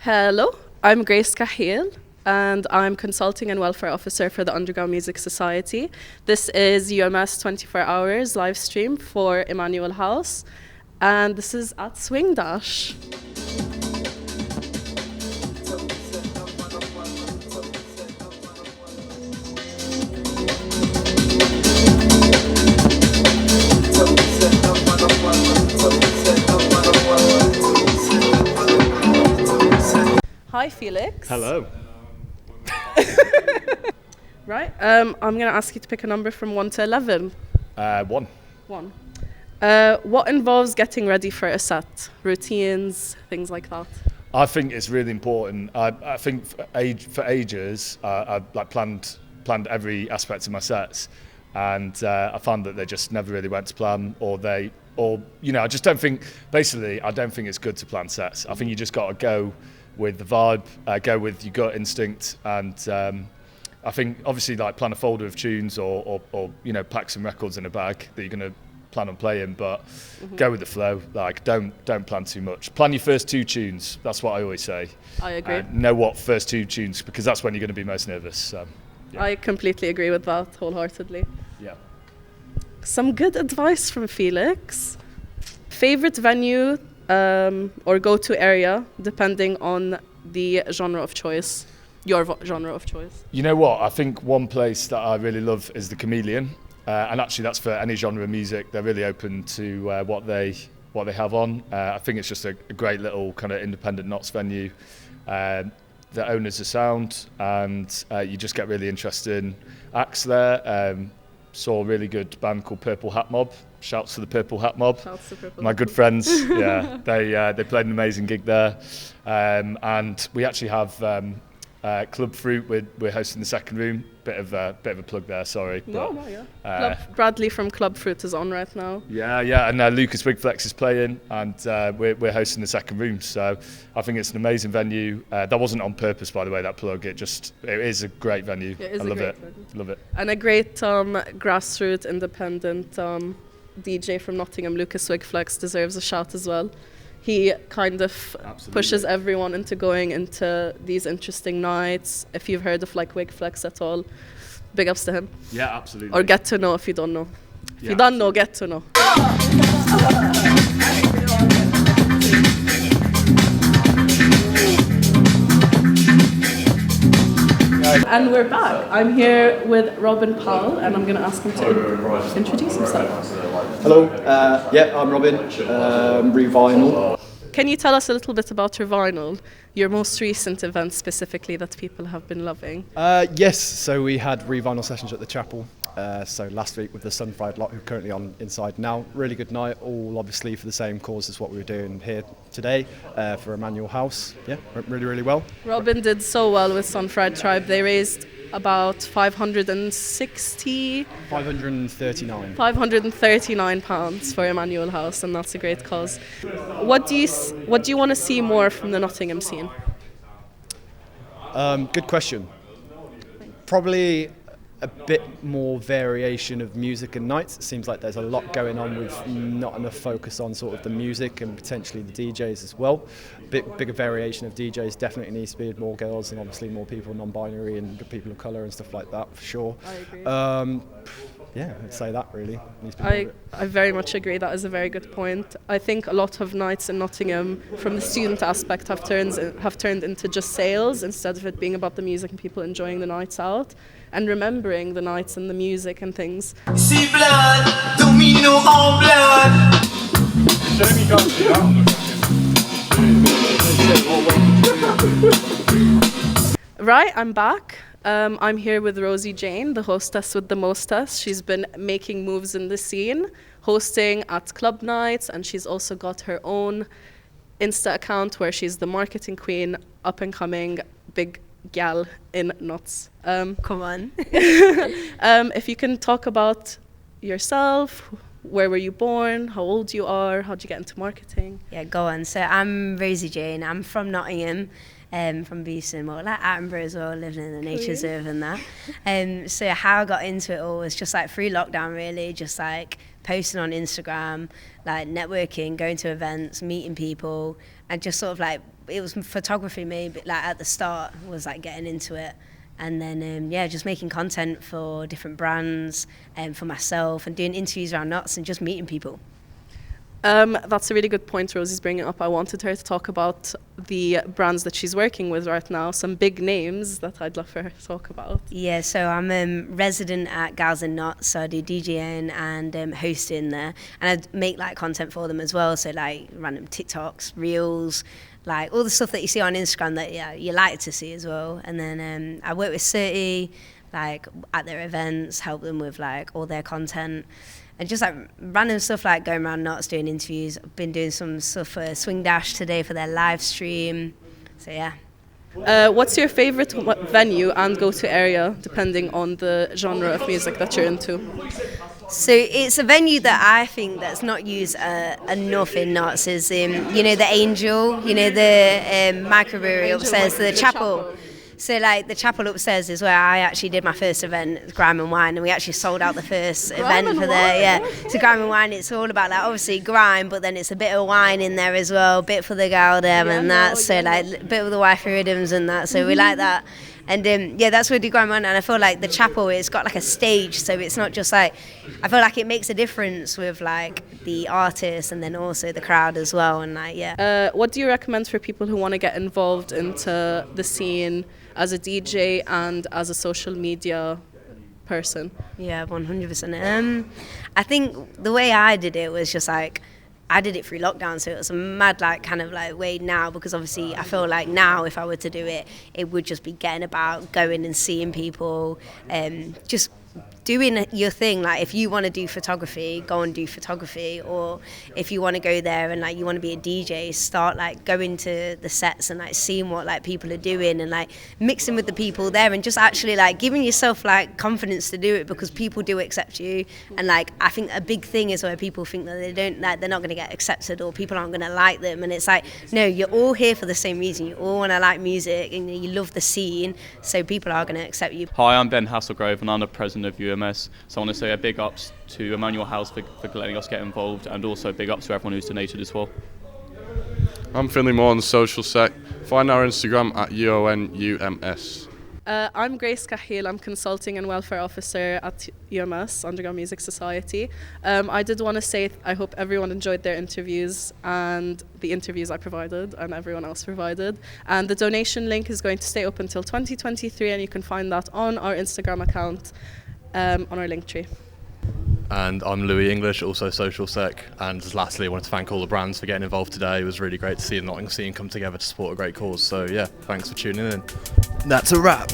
Hello, I'm Grace Cahill, and I'm Consulting and Welfare Officer for the Underground Music Society. This is UMS 24 Hours live stream for Emmanuel House, and this is at Swing Dash. Hi, Felix. Hello. Right, I'm going to ask you to pick a number from 1 to 11. 1. 1. What involves getting ready for a set? Routines, things like that? I think it's really important. I think for ages, I've planned every aspect of my sets, and I found that they just never really went to plan, or I just don't think. Basically, I don't think it's good to plan sets. I think you just got to go with the vibe, go with your gut instinct, and I think obviously plan a folder of tunes or pack some records in a bag that you're going to plan on playing, but go with the flow. Don't plan too much. Plan your first 2 tunes. That's what I always say. I agree. Know what first 2 tunes, because that's when you're going to be most nervous. So, yeah. I completely agree with that wholeheartedly. Yeah. Some good advice from Felix. Favorite venue or go-to area, depending on the genre of choice, your genre of choice. You know what? I think one place that I really love is the Chameleon, and actually that's for any genre of music. They're really open to what they have on. I think it's just a great little kind of independent Notts venue. The owners are sound, and you just get really interesting acts there. Saw a really good band called Purple Hat Mob. Shouts to the Purple Hat Mob. Shouts to Purple My Hat good Mob. friends. Yeah, they played an amazing gig there, and we actually have Club Fruit. We're hosting the second room. Bit of a plug there. Sorry. Club Bradley from Club Fruit is on right now. Yeah, and Lucas Wigflex is playing, and we're hosting the second room. So I think it's an amazing venue. That wasn't on purpose, by the way. That plug. It is a great venue. I love it. Love it. And a great grassroots independent DJ from Nottingham, Lucas Wigflex, deserves a shout as well. He kind of pushes everyone into going into these interesting nights. If you've heard of Wigflex at all, big ups to him. Yeah, absolutely. Or get to know if you don't know. If you don't know, get to know. And we're back. I'm here with Robin Powell, and I'm going to ask him to introduce himself. Hello, I'm Robin, Revinyl. Can you tell us a little bit about Revinyl, your most recent event specifically that people have been loving? Yes, so we had Revinyl sessions at the chapel. So last week with the Sunfried lot, who are currently on inside now. Really good night, all obviously for the same cause as what we were doing here today for Emmanuel House. Yeah, went really, really well. Robin did so well with Sunfried Tribe. They raised about 539 pounds for Emmanuel House, and that's a great cause. What do you want to see more from the Nottingham scene? Good question. Probably a bit more variation of music and nights. It seems like there's a lot going on with not enough focus on sort of the music and potentially the DJs as well. Bigger variation of DJs definitely needs to be more girls and obviously more people non-binary and people of colour and stuff like that for sure. I agree. I'd say that really needs to be I very much agree. That is a very good point. I think a lot of nights in Nottingham, from the student aspect, have turned into just sales instead of it being about the music and people enjoying the nights out and remembering the nights and the music and things. See blood, domino en blood. Right, I'm back. I'm here with Rosie Jane, the hostess with the mostess. She's been making moves in the scene, hosting at club nights, and she's also got her own Insta account where she's the marketing queen, up and coming, big gal in Notts. Come on. If you can talk about yourself, where were you born, how old you are, how did you get into marketing? Yeah, go on. So I'm Rosie Jane. I'm from Nottingham. From Beeson, or like Attenborough as well, living in the nature reserve and that. So how I got into it all was just through lockdown really, just posting on Instagram, networking, going to events, meeting people, and just sort of it was photography maybe, like at the start was like getting into it. And then, just making content for different brands and for myself and doing interviews around nuts and just meeting people. That's a really good point Rosie's bringing up. I wanted her to talk about the brands that she's working with right now, some big names that I'd love for her to talk about. Yeah, so I'm resident at Gals and Knots, so I do DJing and hosting there. And I make like content for them as well, so like random TikToks, Reels, like all the stuff that you see on Instagram that you like to see as well. And then I work with Certi, like at their events, help them with like all their content. And just like random stuff like going around Knots doing interviews. I've been doing some stuff for Swing Dash today for their live stream. So yeah. What's your favourite venue and go-to area, depending on the genre of music that you're into? So it's a venue that I think that's not used enough in Knots is, the Angel, the microbrewery upstairs, the chapel. So like the chapel upstairs is where I actually did my first event, Grime and Wine, and we actually sold out the first event for there. Yeah, so Grime and Wine, it's all about like obviously grime, but then it's a bit of wine in there as well, a bit for the gal them and that. So like a bit of the wifey rhythms and that. So we like that. And that's where we do Grime and Wine. And I feel like the chapel, it's got like a stage, so it's not just like, I feel like it makes a difference with like the artists and then also the crowd as well. And like what do you recommend for people who want to get involved into the scene as a DJ and as a social media person? Yeah, 100%. I think the way I did it was just like, I did it through lockdown, so it was a mad like kind of like way now, because obviously I feel like now if I were to do it, it would just be getting about, going and seeing people, just doing your thing. Like if you want to do photography, go and do photography, or if you want to go there and like you want to be a DJ, start like going to the sets and like seeing what like people are doing and like mixing with the people there and just actually like giving yourself like confidence to do it, because people do accept you. And like I think a big thing is where people think that they're not going to get accepted or people aren't going to like them, and it's like, no, you're all here for the same reason. You all want to like music and you love the scene, so people are going to accept you. Hi, I'm Ben Hasselgrove and I'm the president of UMS. So I want to say a big ups to Emmanuel House for letting us get involved, and also big ups to everyone who's donated as well. I'm Finley Moore on the social sec. Find our Instagram at UoN UMS. I'm Grace Cahill. I'm Consulting and Welfare Officer at UMS, Underground Music Society. I did want to say I hope everyone enjoyed their interviews and the interviews I provided and everyone else provided. And the donation link is going to stay up until 2023, and you can find that on our Instagram account, on our link tree. And I'm Louis English, also social sec. And just lastly, I wanted to thank all the brands for getting involved today. It was really great to see the Nottingham scene come together to support a great cause. So yeah, thanks for tuning in. That's a wrap.